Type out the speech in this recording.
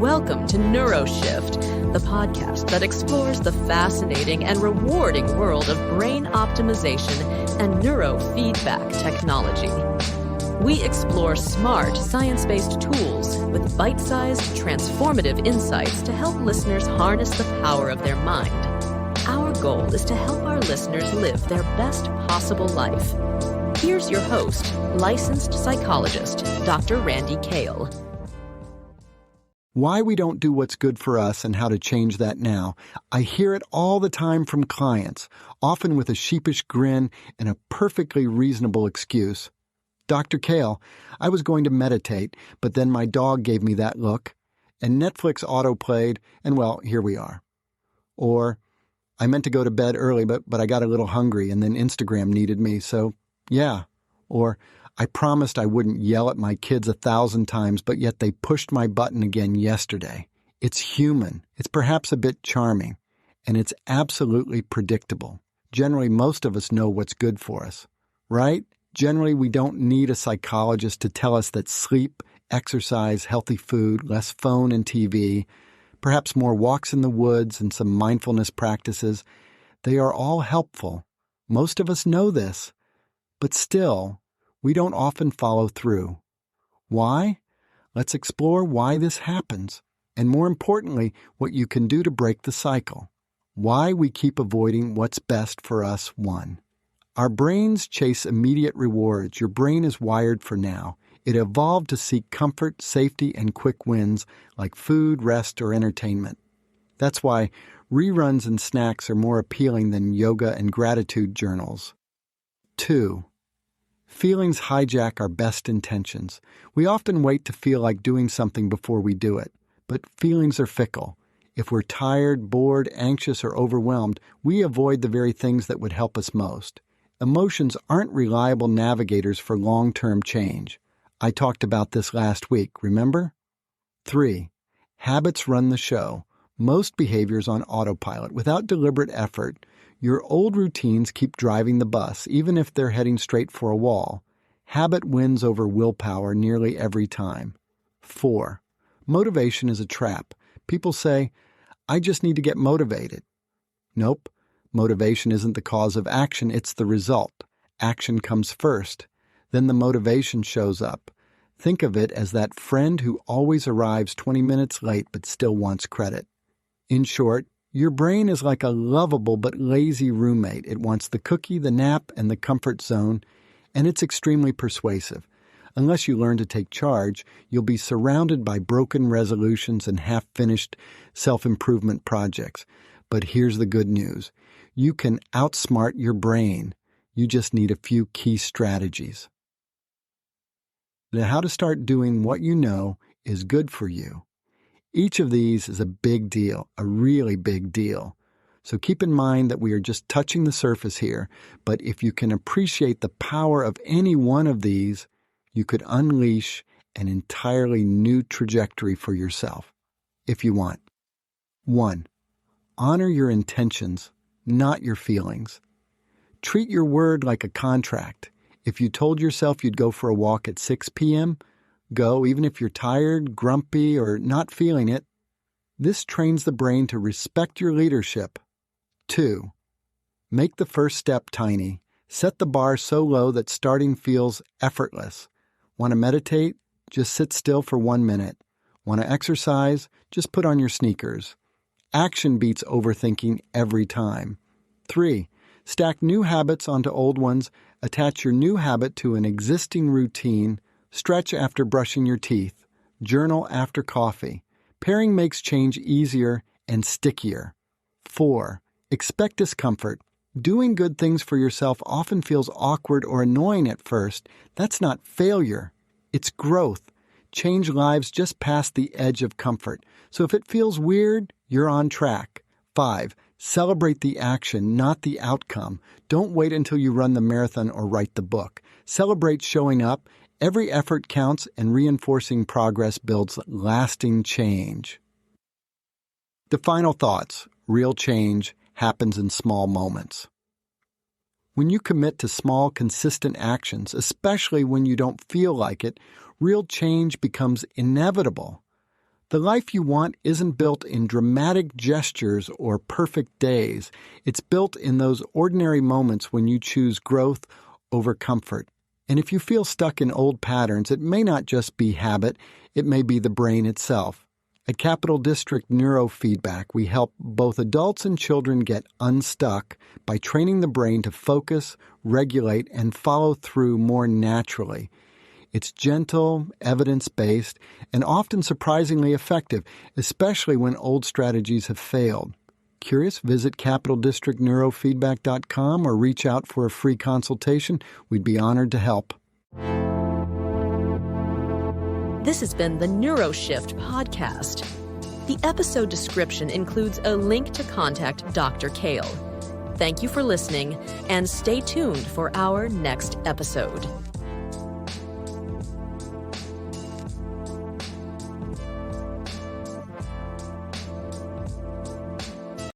Welcome to NeuroShift, the podcast that explores the fascinating and rewarding world of brain optimization and neurofeedback technology. We explore smart, science-based tools with bite-sized, transformative insights to help listeners harness the power of their mind. Our goal is to help our listeners live their best possible life. Here's your host, licensed psychologist, Dr. Randy Kale. Why we don't do what's good for us and how to change that now. I hear it all the time from clients, often with a sheepish grin and a perfectly reasonable excuse. Dr. Kale, I was going to meditate, but then my dog gave me that look, and Netflix autoplayed, and well, here we are. Or, I meant to go to bed early, but I got a little hungry, and then Instagram needed me, so yeah. Or, I promised I wouldn't yell at my kids 1,000 times, but yet they pushed my button again yesterday. It's human. It's perhaps a bit charming. And it's absolutely predictable. Generally, most of us know what's good for us, right? Generally, we don't need a psychologist to tell us that sleep, exercise, healthy food, less phone and TV, perhaps more walks in the woods and some mindfulness practices, they are all helpful. Most of us know this. But still, we don't often follow through. Why? Let's explore why this happens, and more importantly, what you can do to break the cycle. Why we keep avoiding what's best for us, one. Our brains chase immediate rewards. Your brain is wired for now. It evolved to seek comfort, safety, and quick wins like food, rest, or entertainment. That's why reruns and snacks are more appealing than yoga and gratitude journals. 2. Feelings hijack our best intentions. We often wait to feel like doing something before we do it, but feelings are fickle. If we're tired, bored, anxious, or overwhelmed, we avoid the very things that would help us most. Emotions aren't reliable navigators for long-term change. I talked about this last week, remember? 3. Habits run the show. Most behaviors on autopilot, without deliberate effort. Your old routines keep driving the bus, even if they're heading straight for a wall. Habit wins over willpower nearly every time. 4. Motivation is a trap. People say, I just need to get motivated. Nope. Motivation isn't the cause of action, it's the result. Action comes first. Then the motivation shows up. Think of it as that friend who always arrives 20 minutes late but still wants credit. In short, your brain is like a lovable but lazy roommate. It wants the cookie, the nap, and the comfort zone, and it's extremely persuasive. Unless you learn to take charge, you'll be surrounded by broken resolutions and half-finished self-improvement projects. But here's the good news. You can outsmart your brain. You just need a few key strategies. Now, how to start doing what you know is good for you. Each of these is a big deal, a really big deal. So keep in mind that we are just touching the surface here, but if you can appreciate the power of any one of these, you could unleash an entirely new trajectory for yourself, if you want. 1. Honor your intentions, not your feelings. Treat your word like a contract. If you told yourself you'd go for a walk at 6 p.m., go, even if you're tired, grumpy, or not feeling it. This trains the brain to respect your leadership. 2. Make the first step tiny. Set the bar so low that starting feels effortless. Want to meditate? Just sit still for 1 minute. Want to exercise? Just put on your sneakers. Action beats overthinking every time. 3. Stack new habits onto old ones. Attach your new habit to an existing routine. Stretch after brushing your teeth. Journal after coffee. Pairing makes change easier and stickier. 4. Expect discomfort. Doing good things for yourself often feels awkward or annoying at first. That's not failure. It's growth. Change lives just past the edge of comfort. So if it feels weird, you're on track. 5. Celebrate the action, not the outcome. Don't wait until you run the marathon or write the book. Celebrate showing up. Every effort counts, and reinforcing progress builds lasting change. The final thoughts. Real change happens in small moments. When you commit to small, consistent actions, especially when you don't feel like it, real change becomes inevitable. The life you want isn't built in dramatic gestures or perfect days. It's built in those ordinary moments when you choose growth over comfort. And if you feel stuck in old patterns, it may not just be habit, it may be the brain itself. At Capital District Neurofeedback, we help both adults and children get unstuck by training the brain to focus, regulate, and follow through more naturally. It's gentle, evidence-based, and often surprisingly effective, especially when old strategies have failed. Curious? Visit capitaldistrictneurofeedback.com or reach out for a free consultation. We'd be honored to help. This has been the NeuroShift podcast. The episode description includes a link to contact Dr. Kale. Thank you for listening, and stay tuned for our next episode.